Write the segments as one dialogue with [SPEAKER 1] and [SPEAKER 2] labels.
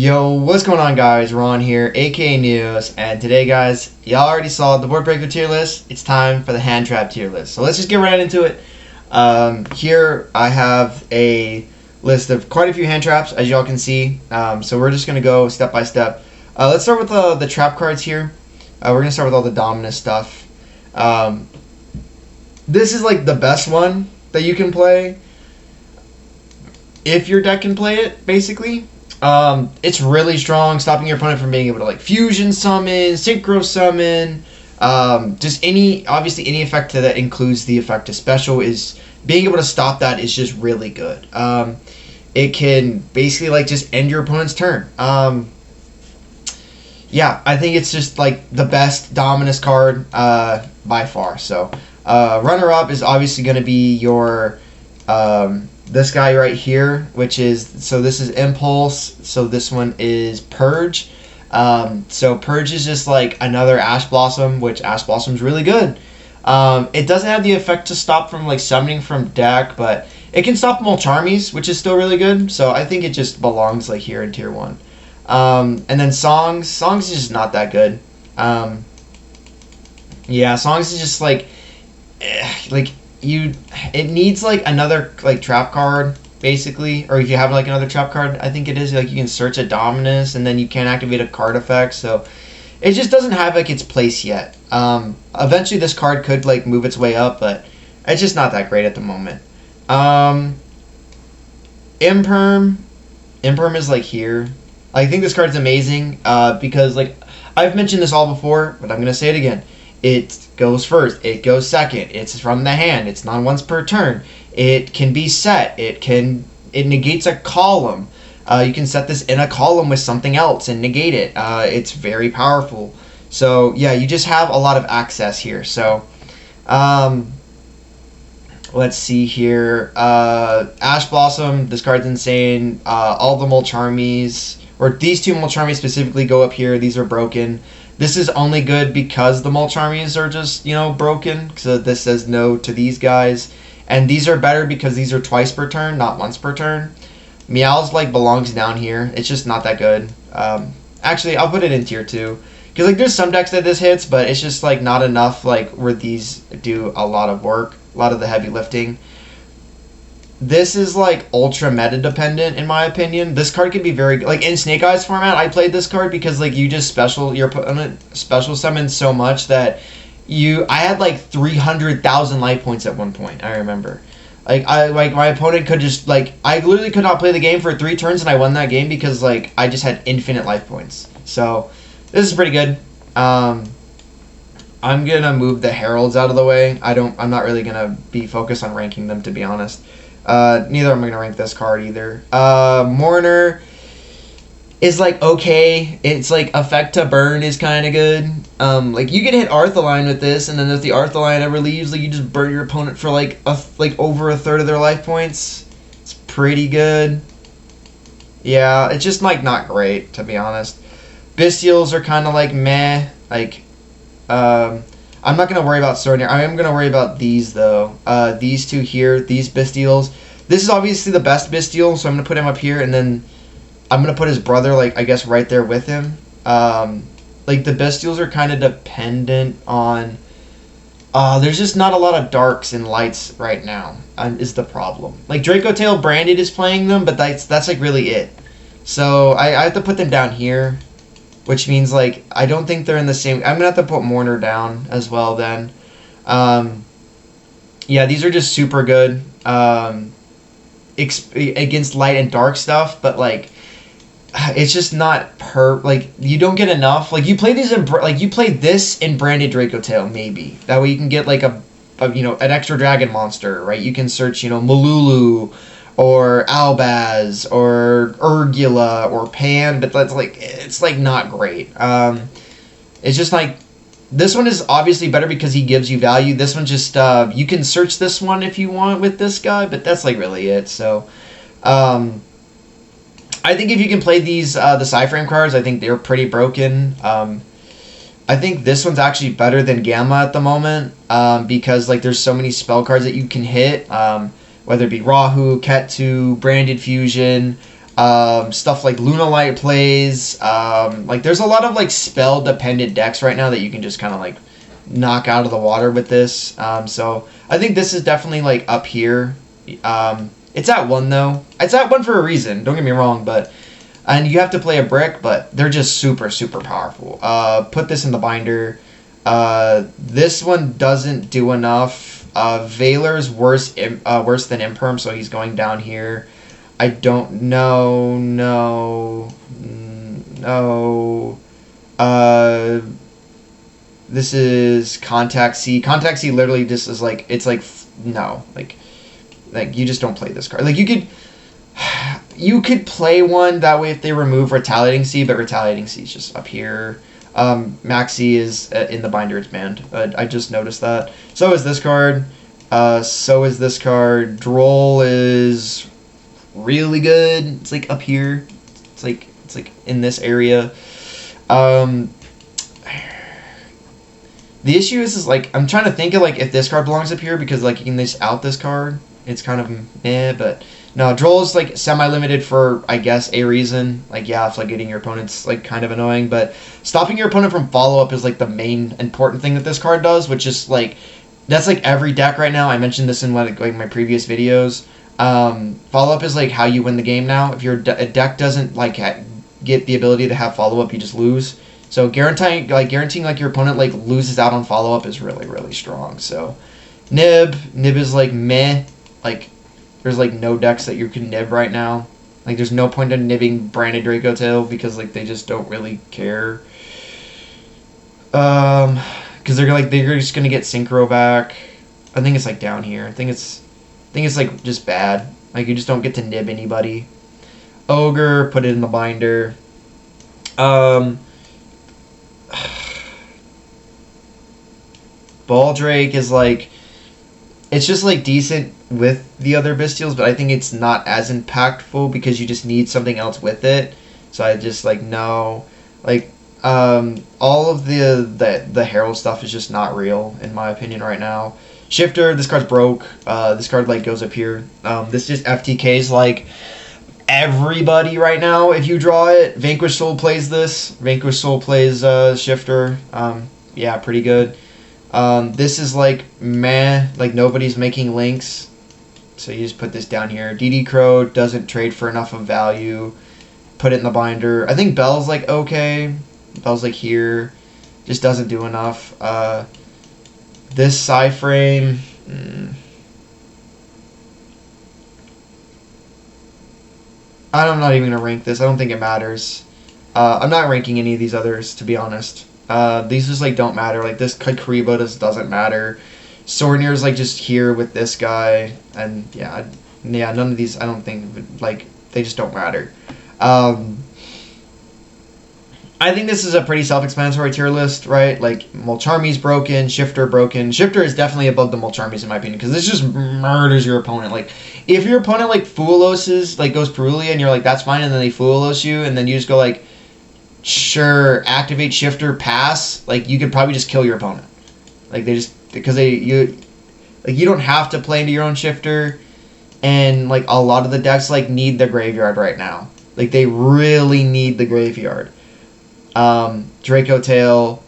[SPEAKER 1] Yo, what's going on, guys? Ron here, aka Neos, and today, guys, y'all already saw the board breaker tier list. It's time for the hand trap tier list. So let's just get right into it. Here I have a list of quite a few hand traps, as y'all can see. So we're just gonna go step by step. Let's start with the trap cards here. We're gonna start with all the Dominus stuff. This is like the best one that you can play if your deck can play it, basically. It's really strong, stopping your opponent from being able to like fusion summon, synchro summon, just obviously any effect that includes the effect of special is being able to stop that is just really good. It can basically like just end your opponent's turn. Yeah, I think it's just like the best Dominus card by far. So runner up is obviously going to be your this guy right here, which is, so this is Impulse, so this one is Purge. So Purge is just like another Ash Blossom, which Ash Blossom's really good. It doesn't have the effect to stop from like summoning from deck, but it can stop Molcharmies, which is still really good. So I think it just belongs like here in tier 1. And then Songs is just not that good. Yeah, Songs is just like it needs like another like trap card basically, or if you have like another trap card, I think it is like you can search a Dominus and then you can't activate a card effect, so it just doesn't have like its place yet. Eventually this card could like move its way up, but it's just not that great at the moment. Imperm is like here. I think this card's amazing because like I've mentioned this all before, but I'm gonna say it again. It goes first, it goes second, it's from the hand, it's non once per turn, it can be set, it negates a column. You can set this in a column with something else and negate it. It's very powerful. So yeah, you just have a lot of access here. So let's see here. Ash Blossom, this card's insane. All the Molcharmies, or these two Molcharmies specifically, go up here. These are broken. This is only good because the Molcharmies are just, broken. So this says no to these guys. And these are better because these are twice per turn, not once per turn. Meow's like belongs down here. It's just not that good. Actually, I'll put it in tier 2. Because like there's some decks that this hits, but it's just like not enough like where these do a lot of work, a lot of the heavy lifting. This is like ultra meta dependent in my opinion. This card can be very like in Snake Eyes format. I played this card because like you just your opponent special summons so much that I had like 300,000 life points at one point. I remember, like my opponent could just like I literally could not play the game for 3 turns and I won that game because like I just had infinite life points. So this is pretty good. I'm gonna move the Heralds out of the way. I'm not really gonna be focused on ranking them, to be honest. Neither am I gonna rank this card either. Mourner is like okay. It's like effect to burn is kind of good. Like you can hit Arthaline with this, and then if the Arthaline ever leaves, like you just burn your opponent for like over a third of their life points. It's pretty good. Yeah, it's just like not great, to be honest. Bystials are kind of like meh. Like I'm not going to worry about Sornier. I am going to worry about these, though. These two here, these Bystials. This is obviously the best Bystial, so I'm going to put him up here, and then I'm going to put his brother, like, I guess, right there with him. Like, the Bystials are kind of dependent on... there's just not a lot of darks and lights right now, is the problem. Like, Draco Tail Branded is playing them, but that's like, really it. So, I have to put them down here. Which means, like, I don't think they're in the same... I'm going to have to put Mourner down as well, then. Yeah, these are just super good against light and dark stuff, but, like, it's just not like, you don't get enough. Like, you play these in... Like, you play this in Branded Draco Tail, maybe. That way you can get, like, an extra dragon monster, right? You can search, Malulu, or Albaz, or Urgula, or Pan, but that's like, it's like not great. It's just like, this one is obviously better because he gives you value. This one just, you can search this one if you want with this guy, but that's like really it. So, I think if you can play these, the Psyframe cards, I think they're pretty broken. I think this one's actually better than Gamma at the moment, because like there's so many spell cards that you can hit, whether it be Rahu, Ketu, Branded Fusion, Stuff like Lunalight plays. Like there's a lot of like spell dependent decks right now that you can just kind of like knock out of the water with this. So I think this is definitely like up here. It's at 1 though. It's at 1 for a reason. Don't get me wrong, but and you have to play a brick, but they're just super powerful. Put this in the binder. This one doesn't do enough. Valor's worse than Imperm, so he's going down here. I don't know. No. This is Contact C. Contact C literally just is like, it's like, no. Like you just don't play this card. Like, you could play one that way if they remove Retaliating C, but Retaliating C is just up here. Maxi is in the binder, it's banned. I just noticed that. So is this card. So is this card. Droll is really good. It's like up here. It's like in this area. The issue is like I'm trying to think of like if this card belongs up here because like you can just out this card. It's kind of meh, but no, Droll is like semi-limited for I guess a reason. Like yeah, it's like getting your opponent's like kind of annoying, but stopping your opponent from follow-up is like the main important thing that this card does, which is like that's like every deck right now. I mentioned this in like my previous videos. Follow-up is like how you win the game now. If your deck doesn't like get the ability to have follow-up, you just lose. So guaranteeing like your opponent like loses out on follow-up is really strong. So Nib is like meh. Like there's like no decks that you can nib right now. Like there's no point in nibbing Branded Draco Tail because like they just don't really care. Because they're just gonna get Synchro back. I think it's like down here. I think it's like just bad. Like you just don't get to nib anybody. Ogre, put it in the binder. Baldrake is like it's just like decent with the other Bystials, but I think it's not as impactful because you just need something else with it. So I just like no, like all of the Herald stuff is just not real in my opinion right now. Shifter, this card's broke. This card like goes up here. This just FTK's like everybody right now if you draw it. Vanquish Soul plays this. Vanquish Soul plays Shifter. Yeah, pretty good. This is like meh, like nobody's making links, so you just put this down here. DD Crow doesn't trade for enough of value. Put it in the binder. I think Bell's like okay. Bell's like here, just doesn't do enough. This Psy-Frame, I'm not even gonna rank this. I don't think it matters. I'm not ranking any of these others to be honest. These just like don't matter. Like this Karibo doesn't matter. Sornir's like just here with this guy, and yeah, none of these I don't think like they just don't matter. I think this is a pretty self-explanatory tier list, right? Like Mulcharmy's broken, Shifter broken. Shifter is definitely above the Mulcharmys in my opinion because this just murders your opponent. Like if your opponent like Fuuloses like goes Perulia and you're like that's fine, and then they Fuulos you, and then you just go like sure activate Shifter pass, like you could probably just kill your opponent. Like they just because you don't have to play into your own Shifter, and like a lot of the decks like need the graveyard right now. Like they really need the graveyard. Draco Tail,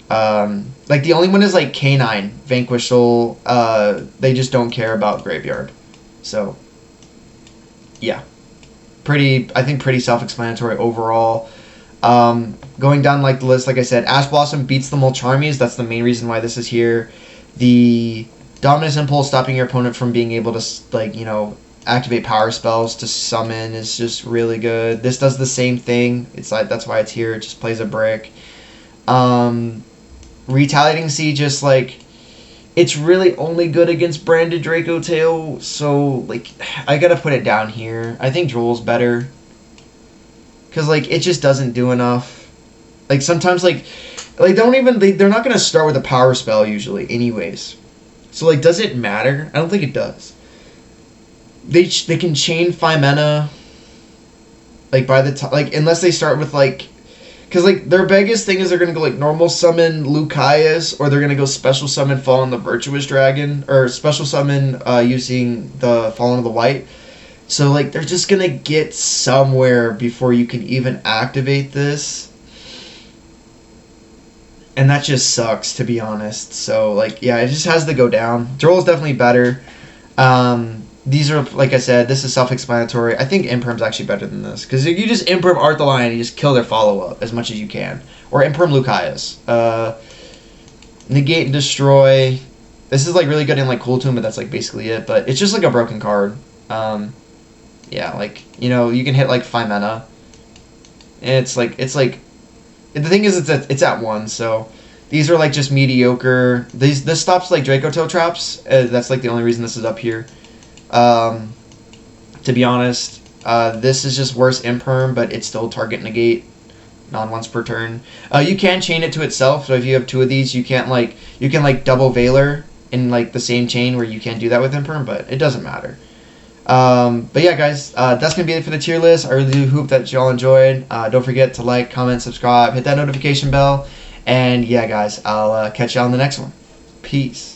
[SPEAKER 1] like the only one is like K9, Vanquish Soul. They just don't care about graveyard. So yeah, I think pretty self-explanatory overall. Going down like the list, like I said, Ash Blossom beats the Mulcharmys. That's the main reason why this is here. The Dominus Impulse, stopping your opponent from being able to like activate power spells to summon, is just really good. This does the same thing. It's like that's why it's here. It just plays a brick. Retaliating C just like it's really only good against Branded Draco Tail. So like I gotta put it down here. I think Droll's better. Cause like it just doesn't do enough. Like sometimes like they're not gonna start with a power spell usually anyways. So like does it matter? I don't think it does. They can chain Phimena like by the time like unless they start with like because like their biggest thing is they're gonna go like normal summon Lucaeus, or they're gonna go special summon Fallen the Virtuous Dragon, or special summon using the Fallen of the White. So, like, they're just gonna get somewhere before you can even activate this. And that just sucks, to be honest. So, like, yeah, it just has to go down. Droll is definitely better. These are, like I said, this is self-explanatory. I think Imperm's actually better than this. Because you just Imperm Arthalion and you just kill their follow-up as much as you can. Or Imperm Lucaeus. Negate and Destroy. This is, like, really good in, like, Cool Tomb, but that's, like, basically it. But it's just, like, a broken card. Yeah, like, you know, you can hit, like, 5 mana. And it's like, the thing is, it's at 1, so these are, like, just mediocre. This stops, like, Dracotail traps. That's, like, the only reason this is up here. To be honest, this is just worse Imperm, but it's still target negate, non-once per turn. You can chain it to itself, so if you have 2 of these, you can double Valor in, like, the same chain where you can't do that with Imperm, but it doesn't matter. But yeah, guys, that's going to be it for the tier list. I really do hope that y'all enjoyed. Don't forget to like, comment, subscribe, hit that notification bell. And yeah, guys, I'll catch y'all on the next one. Peace.